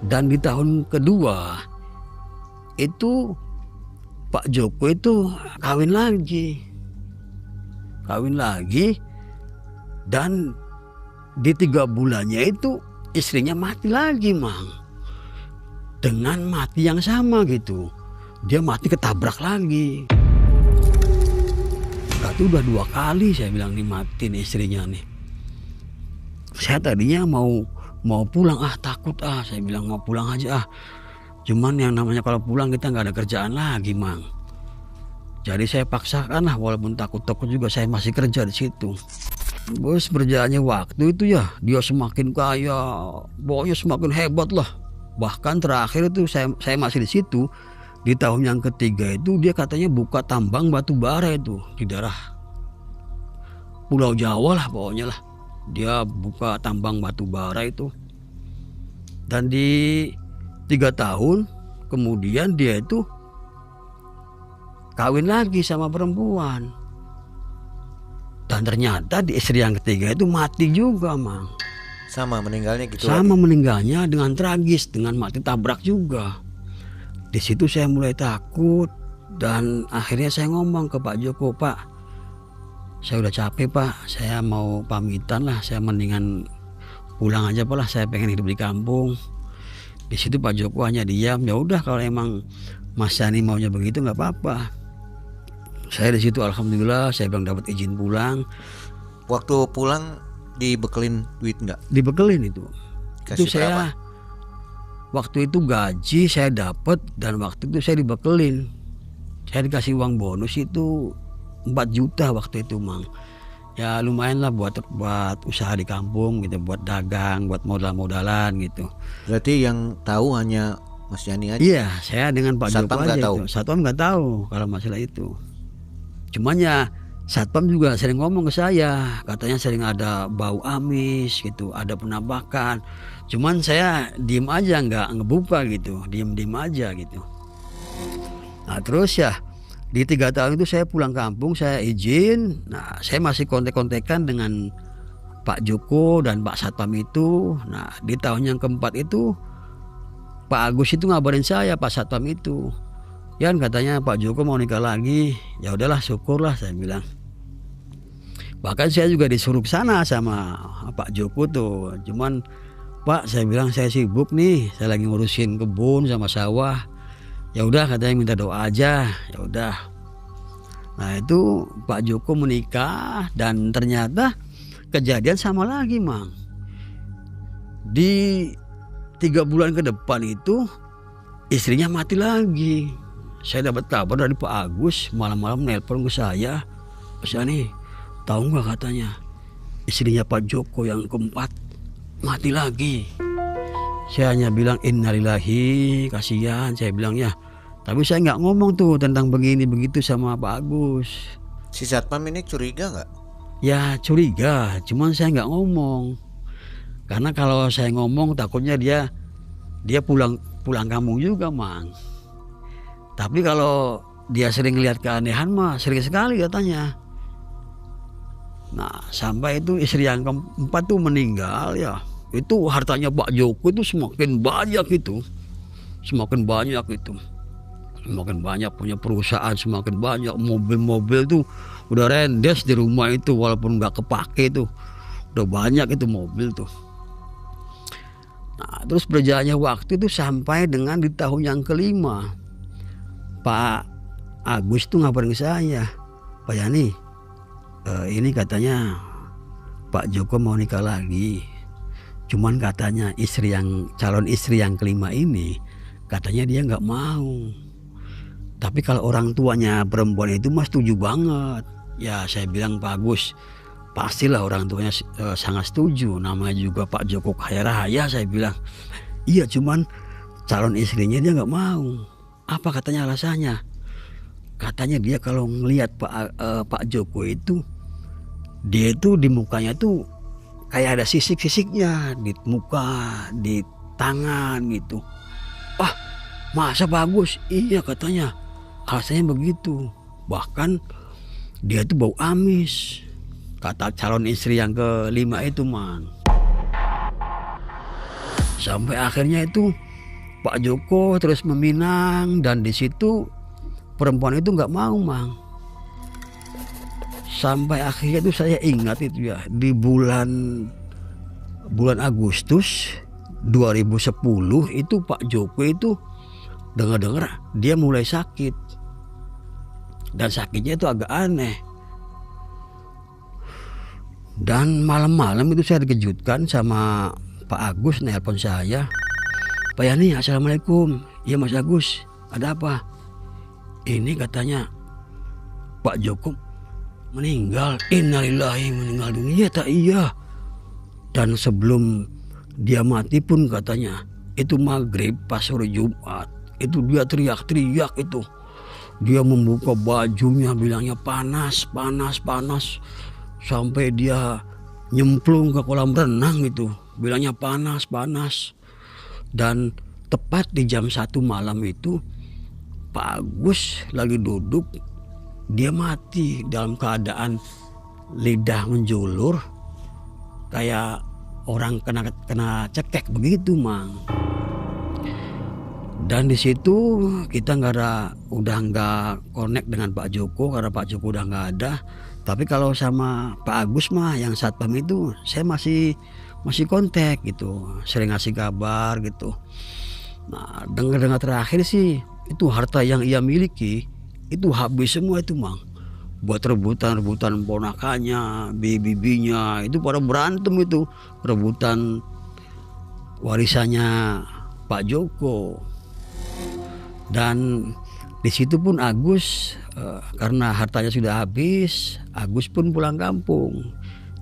Dan di tahun kedua itu Pak Joko itu kawin lagi, dan di 3 bulannya itu istrinya mati lagi Mang, dengan mati yang sama gitu. Dia mati ketabrak lagi. Berarti udah 2 kali saya bilang dimatiin istrinya nih. Saya tadinya mau pulang, takut saya bilang mau pulang aja Cuman yang namanya kalau pulang kita nggak ada kerjaan lagi Mang. Jadi saya paksakan lah, walaupun takut-takut juga saya masih kerja di situ. Bos, berjalannya waktu itu ya dia semakin kaya, pokoknya semakin hebat lah. Bahkan terakhir itu saya masih di situ di tahun yang ketiga itu dia katanya buka tambang batu bara itu di daerah Pulau Jawa lah pokoknya lah. Dia buka tambang batu bara itu. Dan di 3 tahun kemudian dia itu kawin lagi sama perempuan. Dan ternyata di istri yang ketiga itu mati juga, Mang.
Sama meninggalnya gitu
Sama
lagi.
meninggalnya dengan tragis, dengan mati tabrak juga. Di situ saya mulai takut dan akhirnya saya ngomong ke Pak Joko, Pak, saya udah capek Pak, saya mau pamitan lah, saya mendingan pulang aja Pak lah, saya pengen hidup di kampung. Di situ Pak Joko hanya diam, ya udah kalau emang Mas Yani maunya begitu nggak apa-apa. Saya di situ alhamdulillah saya bilang dapat izin pulang,
Waktu pulang dibekelin duit nggak?
dibekelin itu.
Kasih
Itu saya waktu itu gaji saya dapat dan waktu itu saya dibekelin. Saya dikasih uang bonus itu 4 juta waktu itu, Mang. Ya lumayan lah buat usaha di kampung gitu, buat dagang, buat modal-modalan gitu.
Berarti yang tahu hanya Mas Yani aja.
Iya, saya dengan Pak Joko
Satpam
aja
nggak tahu?
itu. Satpam nggak tahu kalau masalah itu. Cuman ya Satpam juga sering ngomong ke saya, katanya sering ada bau amis gitu, ada penampakan. Cuman saya diem aja, nggak ngebuka gitu, diem aja gitu. Nah terus ya di 3 tahun itu saya pulang kampung, saya izin. Nah saya masih kontek-kontekan dengan Pak Joko dan Pak Satpam itu. Nah di tahun yang keempat itu Pak Agus itu ngabarin saya, Pak Satpam itu, Yan katanya Pak Joko mau nikah lagi. Ya udahlah syukurlah saya bilang. Bahkan saya juga disuruh ke sana sama Pak Joko tuh. Cuman Pak saya bilang saya sibuk nih, saya lagi ngurusin kebun sama sawah. Ya udah katanya minta doa aja. Ya udah. Nah itu Pak Joko menikah dan ternyata kejadian sama lagi, Mang. Di 3 bulan ke depan itu istrinya mati lagi. Saya dapat kabar dari Pak Agus, malam-malam nelpon ke saya, Mas Yani, tahu nggak katanya istrinya Pak Joko yang keempat mati lagi. Saya hanya bilang innalillahi, kasihan saya bilang ya. Tapi saya nggak ngomong tuh tentang begini begitu sama Pak Agus.
Si Satpam ini curiga nggak?
Ya curiga, cuman saya nggak ngomong. Karena kalau saya ngomong takutnya dia pulang kampung juga, Mang. Tapi kalau dia sering lihat keanehan mah sering sekali katanya. Nah sampai itu istri yang keempat tuh meninggal ya. Itu hartanya Pak Joko itu semakin banyak itu. Semakin banyak itu. Semakin banyak, punya perusahaan semakin banyak. Mobil-mobil tuh udah rendes di rumah itu walaupun nggak kepake tuh. Udah banyak itu mobil tuh. Nah terus berjalannya waktu itu sampai dengan di tahun yang kelima. Pak Agus tuh ngabarin ke saya, Pak Yani, ini katanya Pak Joko mau nikah lagi. Cuman katanya calon istri yang kelima ini katanya dia nggak mau. Tapi kalau orang tuanya perempuan itu mas setuju banget. Ya saya bilang Pak Agus, pastilah orang tuanya sangat setuju. Namanya juga Pak Joko kaya raya, saya bilang. Iya cuman calon istrinya dia nggak mau. Apa katanya alasannya? Katanya dia kalau ngelihat Pak Joko itu, dia itu di mukanya tuh kayak ada sisik-sisiknya di muka, di tangan gitu. Wah, masa bagus? Iya katanya. Alasannya begitu. Bahkan dia tuh bau amis. Kata calon istri yang kelima itu, Man. Sampai akhirnya itu Pak Joko terus meminang dan di situ perempuan itu nggak mau, Mang. Sampai akhirnya itu saya ingat itu ya di bulan Agustus 2010 itu Pak Joko itu dengar dia mulai sakit dan sakitnya itu agak aneh. Dan malam-malam itu saya dikejutkan sama Pak Agus nelpon saya. Pak Yani, assalamualaikum. Iya Mas Agus, ada apa? Ini katanya Pak Joko meninggal, innalillahi, meninggal dunia tak iya. Dan sebelum dia mati pun katanya itu maghrib pas sore Jumat itu dia teriak-teriak itu. Dia membuka bajunya bilangnya panas, panas, panas. Sampai dia nyemplung ke kolam renang itu. Bilangnya panas, panas. Dan tepat di jam 1 malam itu Pak Agus lagi duduk. Dia mati dalam keadaan lidah menjulur. Kayak orang kena cekek begitu, Mang. Dan di situ kita udah nggak connect dengan Pak Joko karena Pak Joko udah nggak ada. Tapi kalau sama Pak Agus mah yang satpam itu saya masih kontak gitu, sering ngasih kabar gitu. Nah, dengar terakhir sih itu harta yang ia miliki itu habis semua itu, Mang. Buat rebutan ponakannya, bibinya itu pada berantem itu, rebutan warisannya Pak Joko. Dan di situ pun Agus karena hartanya sudah habis, Agus pun pulang kampung.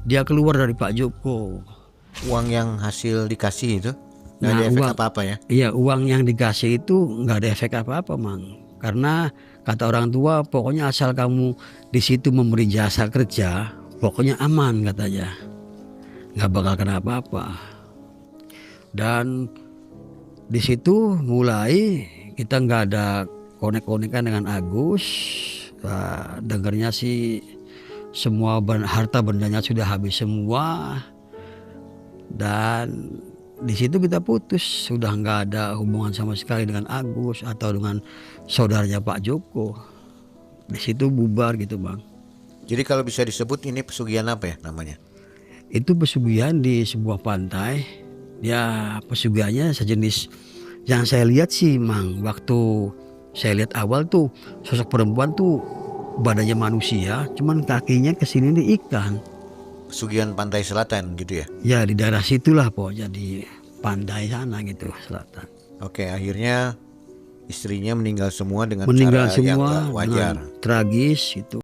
Dia keluar dari Pak Joko.
Uang yang hasil dikasih itu nggak ada efek apa-apa ya?
Iya, uang yang dikasih itu nggak ada efek apa-apa, Mang. Karena kata orang tua, pokoknya asal kamu di situ memberi jasa kerja, pokoknya aman katanya, nggak bakal kena apa-apa. Dan di situ mulai kita nggak ada konek-konekan dengan Agus. Nah, dengarnya sih semua harta bendanya sudah habis semua. Dan di situ kita putus, sudah nggak ada hubungan sama sekali dengan Agus atau dengan saudaranya Pak Joko. Di situ bubar gitu, Bang.
Jadi kalau bisa disebut ini pesugihan apa ya namanya?
Itu pesugihan di sebuah pantai. Ya pesugihannya sejenis yang saya lihat sih, Mang. Waktu saya lihat awal tuh sosok perempuan tuh badannya manusia, cuman kakinya kesini nih ikan.
Pesugihan pantai selatan gitu ya?
Ya di daerah situlah pokoknya, di pantai sana gitu selatan.
Oke, akhirnya istrinya meninggal semua dengan
Meninggal
cara yang
semua
gak wajar.
dengan tragis itu.